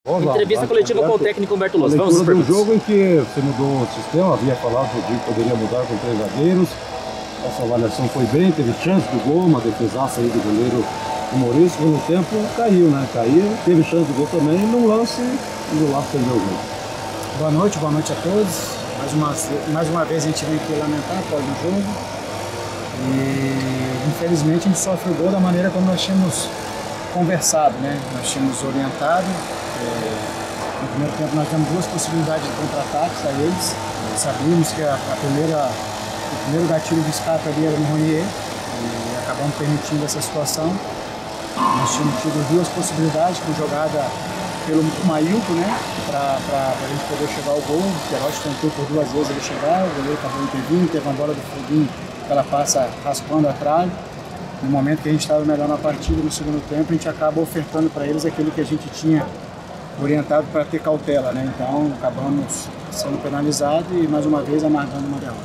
Entrevista coletiva com o técnico Humberto Lousa. Vamos para o jogo em que você mudou o sistema, havia falado que poderia mudar com 3 zagueiros. Essa avaliação foi bem, teve chance do gol, uma defesaça aí do goleiro humorístico. No tempo caiu, né? Caiu, teve chance do gol também, num lance e o Laço perdeu o gol. Boa noite a todos. Mais uma vez a gente vem aqui lamentar após o jogo. E infelizmente a gente sofre o gol da maneira como nós tínhamos conversado, né? Nós tínhamos orientado. No primeiro tempo nós temos 2 possibilidades de contra-ataques a eles. Sabíamos que o primeiro gatilho de escape ali era no Ronier e acabamos permitindo essa situação. Nós tínhamos tido 2 possibilidades com jogada pelo Mailton, né? Para a gente poder chegar ao gol. O Queiroz tentou por 2 vezes ele chegar, o goleiro acabou intervindo, teve uma bola do Foguinho que ela passa raspando a trave. No momento que a gente estava melhor na partida, no segundo tempo, a gente acaba ofertando para eles aquilo que a gente tinha orientado para ter cautela, né? Então acabamos sendo penalizados e mais uma vez amargando uma derrota.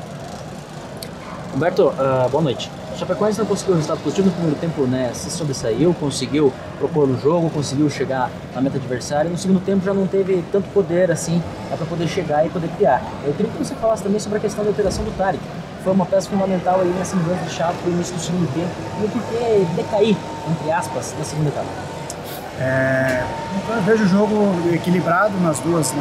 Humberto, boa noite. O Chapecoense não conseguiu o resultado positivo no primeiro tempo, né? Se sobressaiu, conseguiu propor o jogo, conseguiu chegar na meta adversária. No segundo tempo já não teve tanto poder assim para poder chegar e poder criar. Eu queria que você falasse também sobre a questão da alteração do Tariq. Foi uma peça fundamental aí nessa mudança de chave no início do segundo tempo e o porquê decair, entre aspas, na segunda etapa. Eu vejo o jogo equilibrado nas duas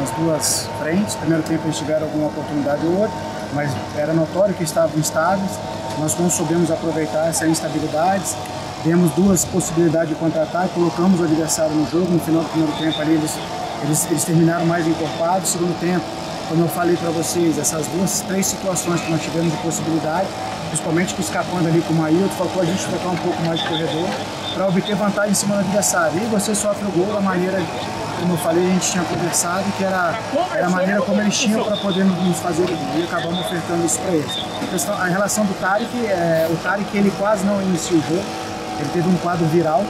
frentes. No primeiro tempo eles tiveram alguma oportunidade ou outra, mas era notório que estavam instáveis. Nós não soubemos aproveitar essas instabilidades. Temos 2 possibilidades de contra-ataque, colocamos o adversário no jogo. No final do primeiro tempo ali eles terminaram mais encorpados. No segundo tempo, como eu falei para vocês, essas 3 situações que nós tivemos de possibilidade, principalmente escapando ali com o Mailton, faltou a gente trocar um pouco mais de corredor para obter vantagem em cima do adversário. E você sofre o gol da maneira, como eu falei, a gente tinha conversado, que era a maneira como eles tinham para poder nos fazer o gol, e acabamos ofertando isso para eles. A relação do Tariq, o Tariq ele quase não iniciou o jogo, ele teve um quadro viral,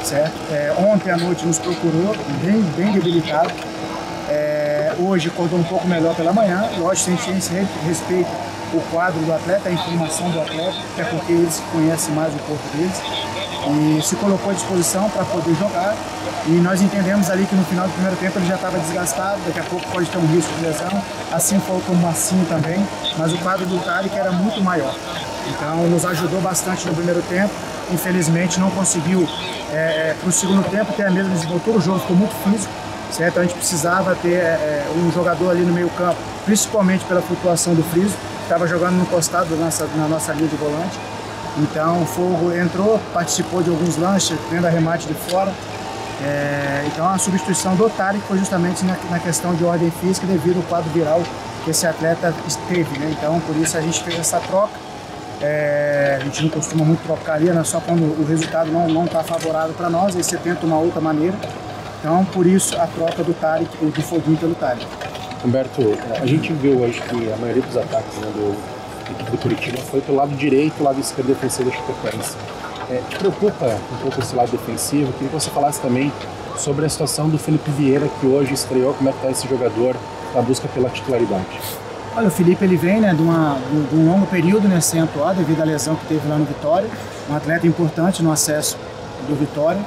certo? Ontem à noite nos procurou, bem debilitado. Hoje acordou um pouco melhor pela manhã. Lógico, a gente respeita o quadro do atleta, a informação do atleta, até porque eles conhecem mais o corpo deles. E se colocou à disposição para poder jogar. E nós entendemos ali que no final do primeiro tempo ele já estava desgastado, daqui a pouco pode ter um risco de lesão. Assim foi com o Massinho também, mas o quadro do Tariq era muito maior. Então nos ajudou bastante no primeiro tempo. Infelizmente não conseguiu para o segundo tempo ter a mesma desenvoltura, o jogo ficou muito físico. Certo? A gente precisava ter um jogador ali no meio campo, principalmente pela flutuação do Friso, que estava jogando no costado na nossa linha de volante. Então o Fogo entrou, participou de alguns lances, tendo arremate de fora. Então a substituição do Tariq foi justamente na questão de ordem física devido ao quadro viral que esse atleta teve, né? Então por isso a gente fez essa troca. A gente não costuma muito trocar ali, né? Só quando o resultado não está favorável para nós, aí você tenta uma outra maneira. Então, por isso, a troca do Tariq, do Foguinho pelo Tariq. Humberto, a gente viu hoje que a maioria dos ataques, né, do Curitiba foi pelo lado direito, lado esquerdo defensivo da Chapecoense. Te preocupa um pouco esse lado defensivo? Queria que você falasse também sobre a situação do Felipe Vieira, que hoje estreou. Como é que está esse jogador na busca pela titularidade? Olha, o Felipe ele vem, né, de um longo período, né, sem atuar devido à lesão que teve lá no Vitória. Um atleta importante no acesso do Vitória.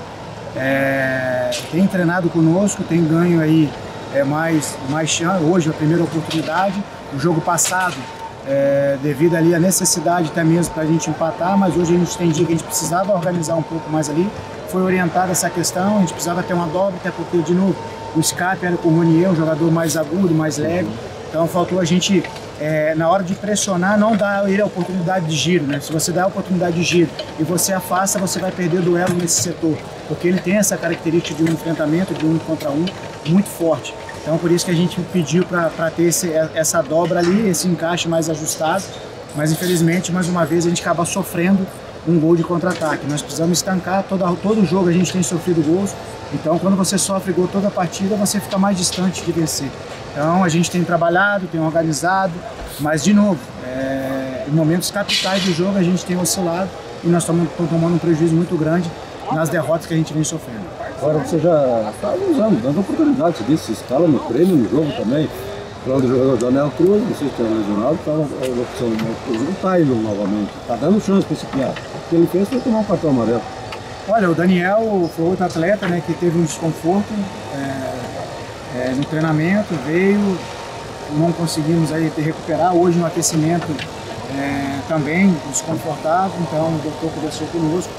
Tem treinado conosco, tem ganho aí mais chance. Hoje a primeira oportunidade. O jogo passado, devido ali à necessidade até mesmo para a gente empatar, mas hoje a gente entendia que a gente precisava organizar um pouco mais ali. Foi orientada essa questão, a gente precisava ter uma dobra, até porque de novo o escape era com o Ronier, um jogador mais agudo, mais leve. Então faltou a gente, na hora de pressionar, não dar ele a oportunidade de giro, né? Se você dá a oportunidade de giro e você afasta, você vai perder duelo nesse setor, porque ele tem essa característica de um enfrentamento, de 1 contra 1, muito forte. Então por isso que a gente pediu para ter essa dobra ali, esse encaixe mais ajustado, mas infelizmente, mais uma vez, a gente acaba sofrendo um gol de contra-ataque. Nós precisamos estancar, todo jogo a gente tem sofrido gols, então quando você sofre gol toda a partida, você fica mais distante de vencer. Então a gente tem trabalhado, tem organizado, mas de novo, em momentos capitais do jogo a gente tem oscilado e nós estamos tomando um prejuízo muito grande nas derrotas que a gente vem sofrendo. Agora você já está usando, dando oportunidade, você disse, escala no treino, no jogo também. Falando do jogador Daniel Cruz, não sei se tem lesionado, estava a opção do Daniel Cruz, não está indo novamente, está dando chance para esse piado. O que ele fez foi tomar um cartão amarelo. Olha, o Daniel foi outro atleta, né, que teve um desconforto, no treinamento, veio, não conseguimos aí recuperar. Hoje no aquecimento também desconfortável, então o doutor conversou conosco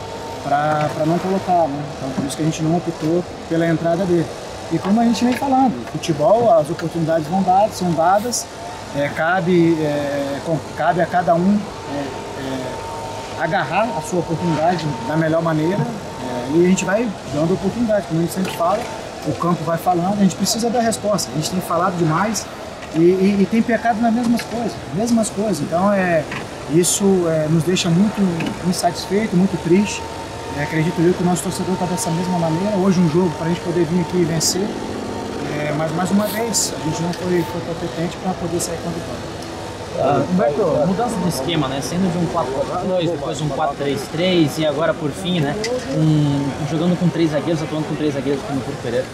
para não colocar, né? Então por isso que a gente não optou pela entrada dele. E como a gente vem falando, futebol, as oportunidades são dadas, cabe a cada um agarrar a sua oportunidade da melhor maneira, e a gente vai dando oportunidade, como a gente sempre fala, o campo vai falando, a gente precisa dar resposta, a gente tem falado demais e tem pecado nas mesmas coisas, então isso nos deixa muito insatisfeito, muito triste. Acredito eu que o nosso torcedor está dessa mesma maneira. Hoje um jogo para a gente poder vir aqui e vencer, mas mais uma vez a gente não foi competente para poder sair com a vitória. Humberto, mudança de esquema, né? Sendo de um 4-4-2, depois um 4-3-3 e agora por fim, né? Jogando com 3 zagueiros, atuando com 3 zagueiros como o Turco Pereira.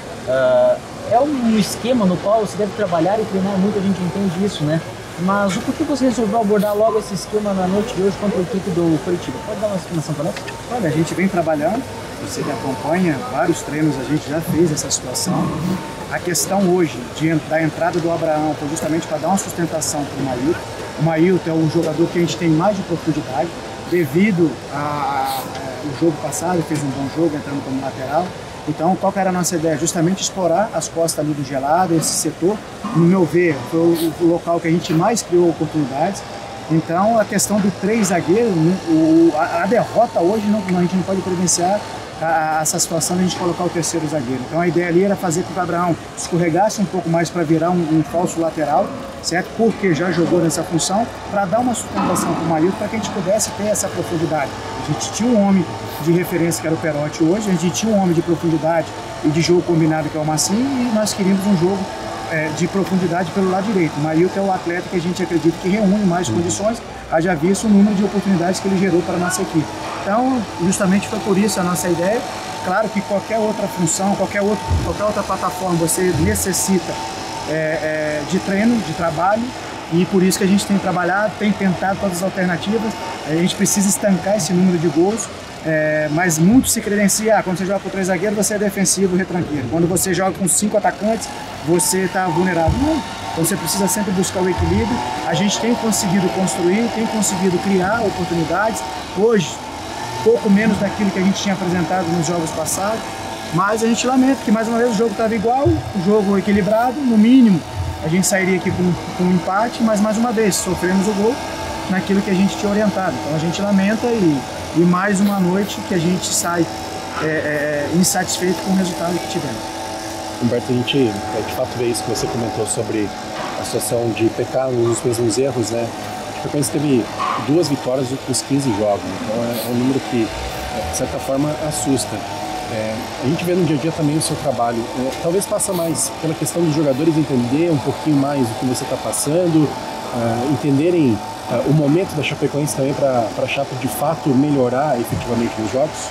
É um esquema no qual você deve trabalhar e treinar muito, a gente entende isso, né? Mas o porquê você resolveu abordar logo esse esquema na noite de hoje contra a equipe do Curitiba? Pode dar uma explicação para nós? Olha, a gente vem trabalhando, você que acompanha, vários treinos a gente já fez essa situação. A questão hoje da entrada do Abraão foi justamente para dar uma sustentação para o Mailton. O Mailton é um jogador que a gente tem mais de profundidade, devido ao jogo passado, fez um bom jogo entrando como lateral. Então, qual que era a nossa ideia? Justamente explorar as costas ali do Gelado, esse setor. No meu ver, foi o local que a gente mais criou oportunidades. Então, a questão do 3 zagueiros, a derrota hoje, a gente não pode presenciar essa situação de a gente colocar o 3º zagueiro. Então, a ideia ali era fazer com que o Abraão escorregasse um pouco mais para virar um falso lateral, certo? Porque já jogou nessa função, para dar uma sustentação para o Mailton, para que a gente pudesse ter essa profundidade. A gente tinha um homem de referência que era o Perotti hoje, a gente tinha um homem de profundidade e de jogo combinado que é o Massinho, e nós queríamos um jogo de profundidade pelo lado direito. O Mailton é o atleta que a gente acredita que reúne mais condições, haja visto o número de oportunidades que ele gerou para a nossa equipe. Então, justamente foi por isso a nossa ideia. Claro que qualquer outra função, qualquer outra plataforma você necessita de treino, de trabalho, e por isso que a gente tem trabalhado, tem tentado todas as alternativas. A gente precisa estancar esse número de gols, mas muito se credencia, quando você joga com 3 zagueiros, você é defensivo e retranqueiro. Quando você joga com 5 atacantes, você está vulnerável. Não. Então você precisa sempre buscar o equilíbrio. A gente tem conseguido construir, tem conseguido criar oportunidades. Hoje, pouco menos daquilo que a gente tinha apresentado nos jogos passados, mas a gente lamenta que mais uma vez o jogo estava igual, o jogo equilibrado, no mínimo a gente sairia aqui com um empate, mas mais uma vez sofremos o gol naquilo que a gente tinha orientado. Então a gente lamenta e mais uma noite que a gente sai insatisfeito com o resultado que tivemos. Humberto, a gente de fato vê isso que você comentou sobre a situação de pecar nos mesmos erros, né? A Chapecoense teve 2 vitórias nos últimos 15 jogos, então é um número que, de certa forma, assusta. A gente vê no dia a dia também o seu trabalho, talvez passa mais pela questão dos jogadores entender um pouquinho mais o que você está passando, entenderem o momento da Chapecoense também para a Chape de fato melhorar efetivamente nos jogos.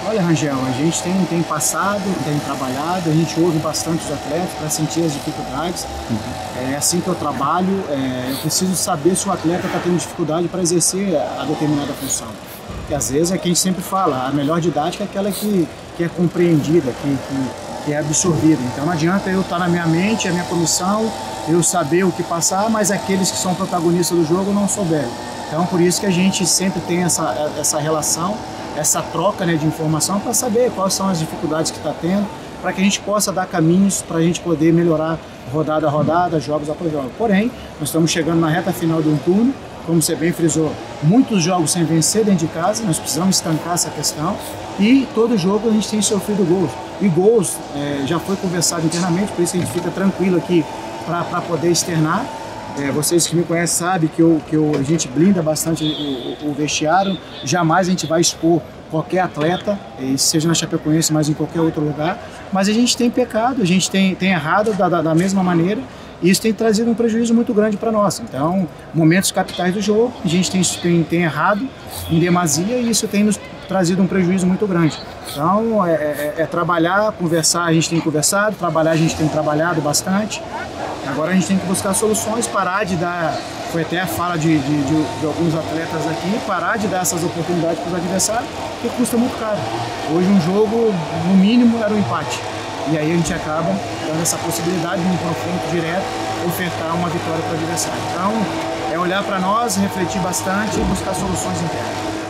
Olha, Rangel, a gente tem passado, tem trabalhado, a gente ouve bastante os atletas para sentir as dificuldades. É assim que eu trabalho, eu preciso saber se o atleta está tendo dificuldade para exercer a determinada função. Porque às vezes é que a gente sempre fala, a melhor didática é aquela que é compreendida, que é absorvida. Então não adianta eu estar na minha mente, a minha comissão, eu saber o que passar, mas aqueles que são protagonistas do jogo não souberem. Então por isso que a gente sempre tem essa relação, essa troca, né, de informação para saber quais são as dificuldades que está tendo, para que a gente possa dar caminhos para a gente poder melhorar rodada a rodada, jogos após jogos. Porém, nós estamos chegando na reta final de um turno, como você bem frisou, muitos jogos sem vencer dentro de casa, nós precisamos estancar essa questão, e todo jogo a gente tem sofrido gols. E gols já foi conversado internamente, por isso que a gente fica tranquilo aqui para poder externar. Vocês que me conhecem sabem que a gente blinda bastante o vestiário, jamais a gente vai expor qualquer atleta, seja na Chapecoense, mas em qualquer outro lugar, mas a gente tem pecado, a gente tem errado da mesma maneira, e isso tem trazido um prejuízo muito grande para nós. Então, momentos capitais do jogo, a gente tem errado em demasia, e isso tem nos trazido um prejuízo muito grande. Então, trabalhar, conversar, a gente tem conversado, trabalhar, a gente tem trabalhado bastante. Agora a gente tem que buscar soluções, parar de dar, foi até a fala de alguns atletas aqui, parar de dar essas oportunidades para os adversários, porque custa muito caro. Hoje um jogo, no mínimo, era um empate. e aí a gente acaba dando essa possibilidade de um confronto direto ofertar uma vitória para o adversário. Então, é olhar para nós, refletir bastante e buscar soluções internas.